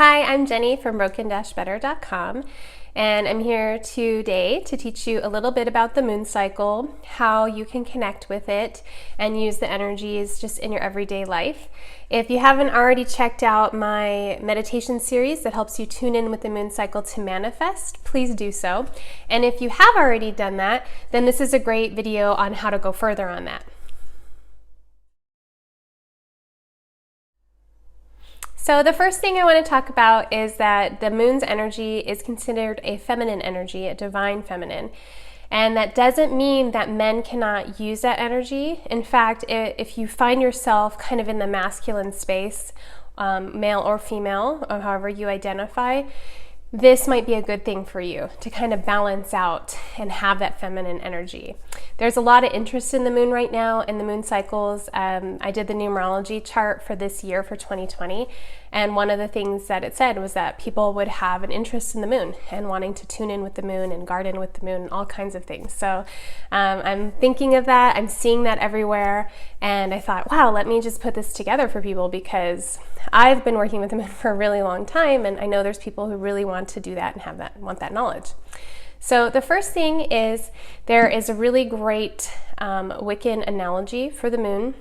Hi, I'm Jenny from broken-better.com, and I'm here today to teach you a little bit about the moon cycle, how you can connect with it and use the energies just in your everyday life. If you haven't already checked out my meditation series that helps you tune in with the moon cycle to manifest, please do so. And if you have already done that, then this is a great video on how to go further on that. So the first thing I want to talk about is that the moon's energy is considered a feminine energy, a divine feminine. And that doesn't mean that men cannot use that energy. In fact, if you find yourself kind of in the masculine space, male or female, or however you identify, this might be a good thing for you to kind of balance out and have that feminine energy. There's a lot of interest in the moon right now and the moon cycles. I did the numerology chart for this year for 2020, and one of the things that it said was that people would have an interest in the moon and wanting to tune in with the moon and garden with the moon and all kinds of things. So I'm thinking of that. I'm seeing that everywhere, and I thought, wow, let me just put this together for people because I've been working with the moon for a really long time, and I know there's people who really want to do that and want that knowledge. So the first thing is there is a really great Wiccan analogy for the moon,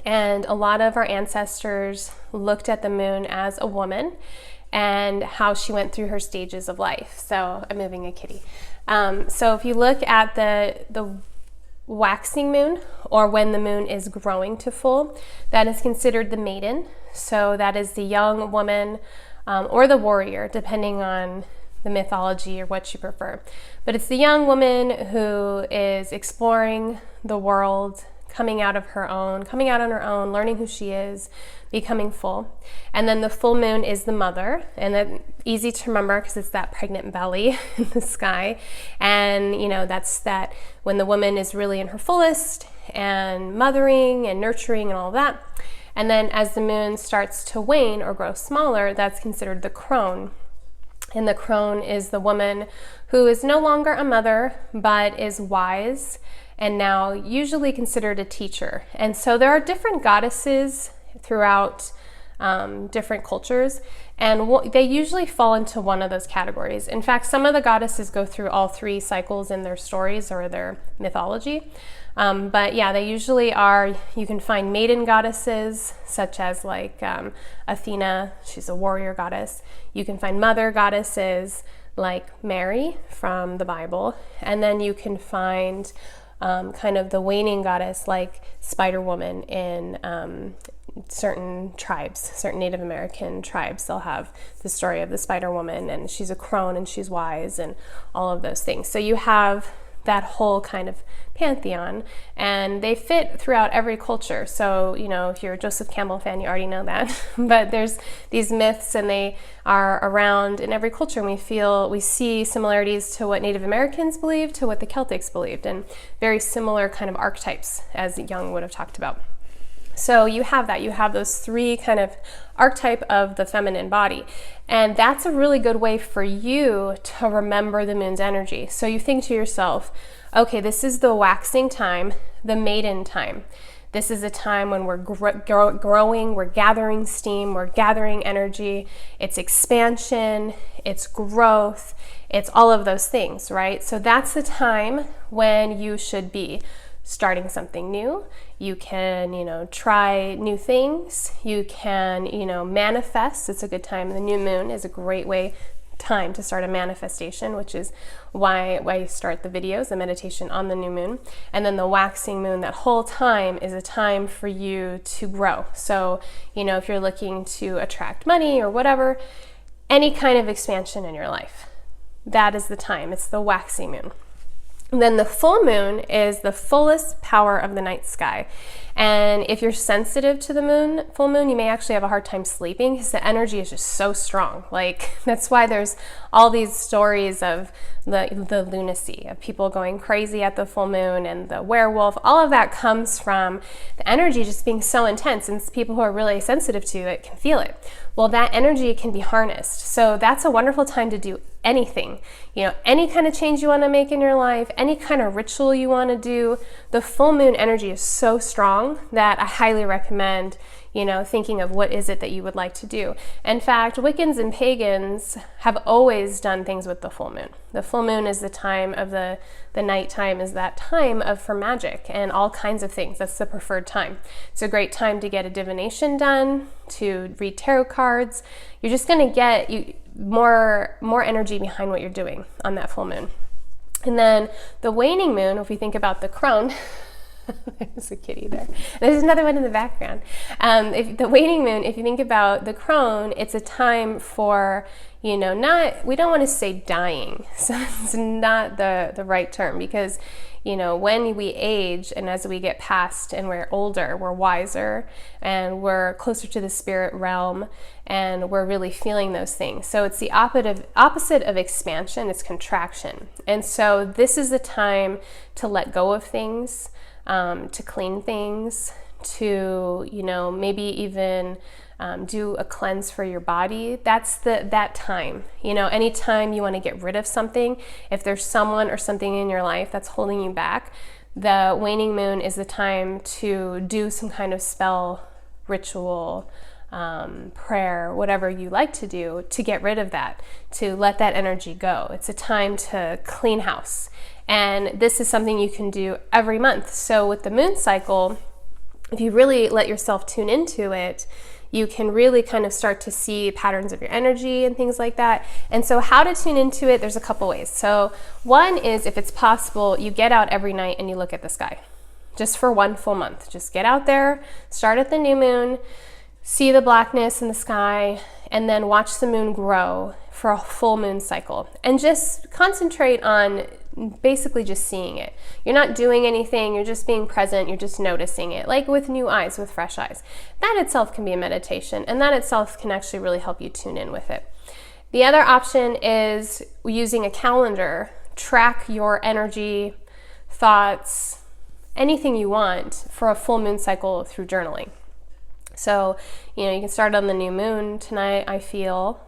and a lot of our ancestors looked at the moon as a woman and how she went through her stages of life. So I'm moving a kitty. So if you look at the waxing moon, or when the moon is growing to full, that is considered the maiden. So that is the young woman or the warrior, depending on the mythology or what you prefer. But it's the young woman who is exploring the world, coming out on her own, learning who she is, becoming full. And then the full moon is the mother, and that's easy to remember because it's that pregnant belly in the sky. And that's that when the woman is really in her fullest and mothering and nurturing and all that. And then as the moon starts to wane or grow smaller, that's considered the crone. And the crone is the woman who is no longer a mother, but is wise and now usually considered a teacher. And so there are different goddesses throughout different cultures, and they usually fall into one of those categories. In fact, some of the goddesses go through all three cycles in their stories or their mythology. But yeah, they usually are, you can find maiden goddesses, such as like Athena, she's a warrior goddess. You can find mother goddesses like Mary from the Bible. And then you can find kind of the waning goddess like Spider Woman in certain tribes, certain Native American tribes. They'll have the story of the Spider Woman, and she's a crone and she's wise and all of those things. So you have that whole kind of pantheon, and they fit throughout every culture. So, if you're a Joseph Campbell fan, you already know that. But there's these myths, and they are around in every culture, and we see similarities to what Native Americans believed, to what the Celtics believed, and very similar kind of archetypes, as Jung would have talked about. So you have that. You have those three kind of archetype of the feminine body. And that's a really good way for you to remember the moon's energy. So you think to yourself, okay, this is the waxing time, the maiden time. This is a time when we're growing, we're gathering steam, we're gathering energy. It's expansion, it's growth, it's all of those things, right? So that's the time when you should be starting something new. You can, try new things. You can, manifest. It's a good time. The new moon is a great time to start a manifestation, which is why I start the videos, the meditation on the new moon. And then the waxing moon, that whole time is a time for you to grow. So, if you're looking to attract money or whatever, any kind of expansion in your life, that is the time. It's the waxing moon. Then the full moon is the fullest power of the night sky. And if you're sensitive to the full moon, you may actually have a hard time sleeping because the energy is just so strong. Like, that's why there's all these stories of the lunacy, of people going crazy at the full moon and the werewolf. All of that comes from the energy just being so intense, and people who are really sensitive to it can feel it. Well, that energy can be harnessed. So that's a wonderful time to do anything. Any kind of change you want to make in your life, any kind of ritual you want to do. The full moon energy is so strong that I highly recommend thinking of what is it that you would like to do. In fact, Wiccans and pagans have always done things with the full moon. The full moon is the time of the nighttime is that time for magic and all kinds of things. That's the preferred time. It's a great time to get a divination done, to read tarot cards. You're just going to get more energy behind what you're doing on that full moon. And then the waning moon, if we think about the crone, there's a kitty there. There's another one in the background. If the waning moon, if you think about the crone, it's a time for, we don't want to say dying. So it's not the right term, because, when we age and as we get past and we're older, we're wiser and we're closer to the spirit realm and we're really feeling those things. So it's the opposite of expansion, it's contraction. And so this is the time to let go of things, to clean things, to, maybe even do a cleanse for your body. That's that time. Anytime you want to get rid of something, if there's someone or something in your life that's holding you back, the waning moon is the time to do some kind of spell, ritual, prayer, whatever you like to do to get rid of that, to let that energy go. It's a time to clean house. And this is something you can do every month. So with the moon cycle, if you really let yourself tune into it, you can really kind of start to see patterns of your energy and things like that. And so how to tune into it, there's a couple ways. So one is, if it's possible, you get out every night and you look at the sky just for one full month. Just get out there, start at the new moon, see the blackness in the sky, and then watch the moon grow for a full moon cycle. And just concentrate on basically just seeing it. You're not doing anything, you're just being present, you're just noticing it, like with new eyes, with fresh eyes. That itself can be a meditation, and that itself can actually really help you tune in with it. The other option is using a calendar. Track your energy, thoughts, anything you want for a full moon cycle through journaling. So, you can start on the new moon. Tonight I feel,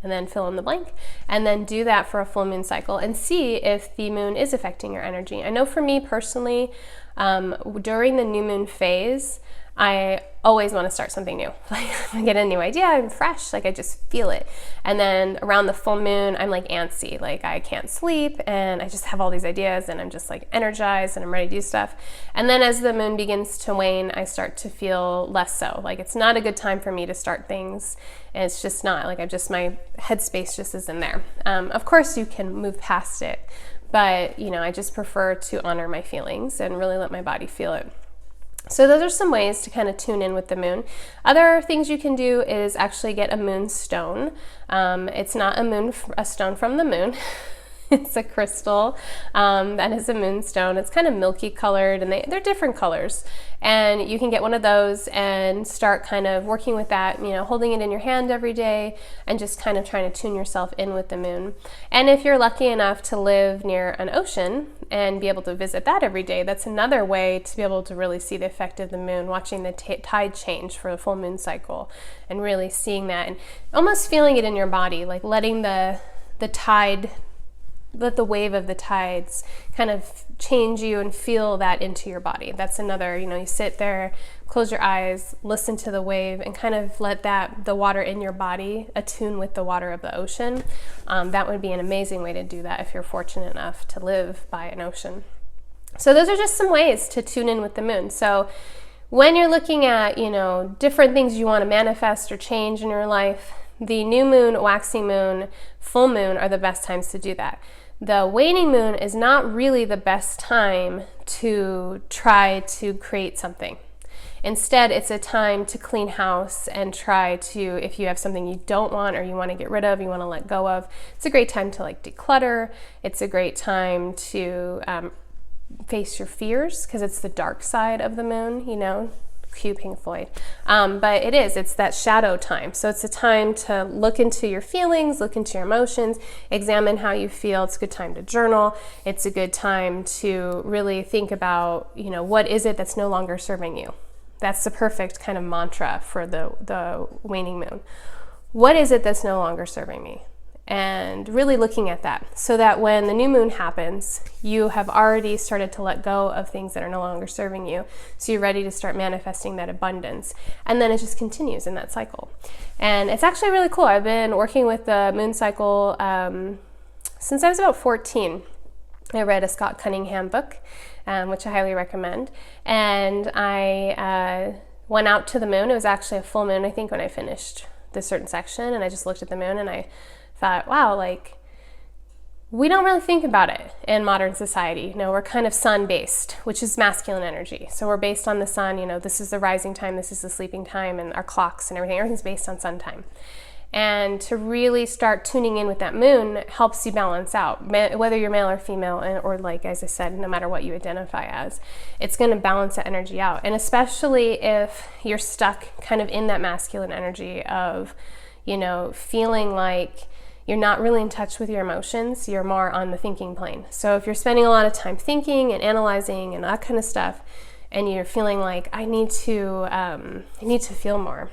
and then fill in the blank, and then do that for a full moon cycle and see if the moon is affecting your energy. I know for me personally, during the new moon phase, I always want to start something new. Like, I get a new idea, I'm fresh, like I just feel it. And then around the full moon, I'm like antsy, like I can't sleep and I just have all these ideas and I'm just like energized and I'm ready to do stuff. And then as the moon begins to wane, I start to feel less so. Like it's not a good time for me to start things. And it's just not, like my headspace just isn't there. Of course you can move past it, but I just prefer to honor my feelings and really let my body feel it. So those are some ways to kind of tune in with the moon. Other things you can do is actually get a moon stone. It's not a stone from the moon. It's a crystal that is a moonstone. It's kind of milky colored, and they're different colors. And you can get one of those and start kind of working with that, holding it in your hand every day and just kind of trying to tune yourself in with the moon. And if you're lucky enough to live near an ocean and be able to visit that every day, that's another way to be able to really see the effect of the moon, watching the tide change for the full moon cycle and really seeing that and almost feeling it in your body, like letting the tide, let the wave of the tides kind of change you and feel that into your body. That's another, you sit there, close your eyes, listen to the wave, and kind of let the water in your body attune with the water of the ocean. That would be an amazing way to do that if you're fortunate enough to live by an ocean. So those are just some ways to tune in with the moon. So when you're looking at, different things you want to manifest or change in your life, the new moon, waxing moon, full moon are the best times to do that. The waning moon is not really the best time to try to create something. Instead, it's a time to clean house and try to, if you have something you don't want or you want to get rid of, you want to let go of, it's a great time to declutter. It's a great time to face your fears, because it's the dark side of the moon, cue Pink Floyd. But it's that shadow time. So it's a time to look into your feelings, look into your emotions, examine how you feel. It's a good time to journal. It's a good time to really think about, what is it that's no longer serving you? That's the perfect kind of mantra for the waning moon. What is it that's no longer serving me? and really looking at that so that when the new moon happens, you have already started to let go of things that are no longer serving you. So you're ready to start manifesting that abundance. And then it just continues in that cycle. And it's actually really cool. I've been working with the moon cycle since I was about 14. I read a Scott Cunningham book, which I highly recommend. And I went out to the moon. It was actually a full moon, I think, when I finished this certain section. And I just looked at the moon and I thought, wow, like, we don't really think about it in modern society. You know, we're kind of sun-based, which is masculine energy. So we're based on the sun, you know, this is the rising time, this is the sleeping time, and our clocks and everything's based on sun time. And to really start tuning in with that moon helps you balance out, whether you're male or female, or like, as I said, no matter what you identify as, it's going to balance that energy out. And especially if you're stuck kind of in that masculine energy of, you know, feeling like you're not really in touch with your emotions, you're more on the thinking plane. So if you're spending a lot of time thinking and analyzing and that kind of stuff, and you're feeling like, I need to feel more.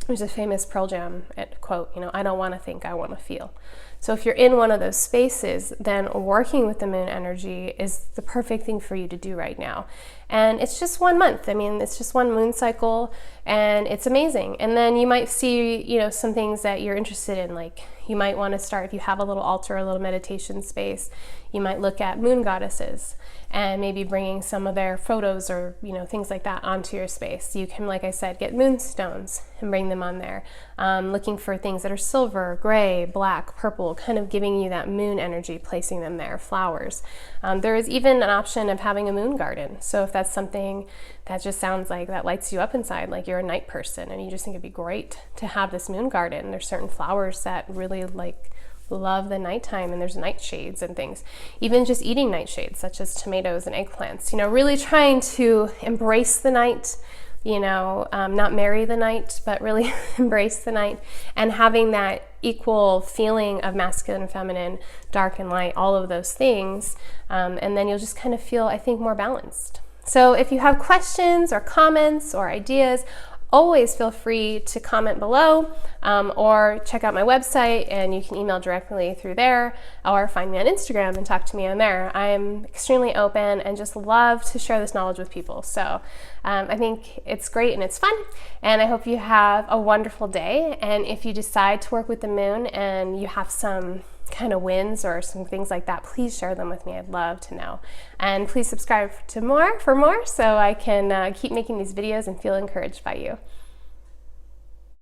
There's a famous Pearl Jam quote, you know, I don't want to think, I want to feel. So if you're in one of those spaces, then working with the moon energy is the perfect thing for you to do right now. And it's just 1 month. I mean, it's just one moon cycle, and it's amazing. And then you might see, you know, some things that you're interested in, like you might want to start, if you have a little altar, a little meditation space, you might look at moon goddesses and maybe bringing some of their photos or, you know, things like that onto your space. You can, like I said, get moonstones and bring them on there. Looking for things that are silver, gray, black, purple, kind of giving you that moon energy, placing them there, flowers. There is even an option of having a moon garden. So if that's something that just sounds like that lights you up inside, like you're a night person and you just think it'd be great to have this moon garden. There's certain flowers that really like love the nighttime, and there's nightshades and things. Even just eating nightshades, such as tomatoes and eggplants. You know, really trying to embrace the night, you know, not marry the night, but really embrace the night, and having that equal feeling of masculine and feminine, dark and light, all of those things. And then you'll just kind of feel, I think, more balanced. So if you have questions or comments or ideas, always feel free to comment below, or check out my website, and you can email directly through there, or find me on Instagram and talk to me on there. I'm extremely open and just love to share this knowledge with people. So I think it's great and it's fun, and I hope you have a wonderful day. And if you decide to work with the moon and you have some kind of wins or some things like that, please share them with me. I'd love to know. And please subscribe for more so I can keep making these videos and feel encouraged by you.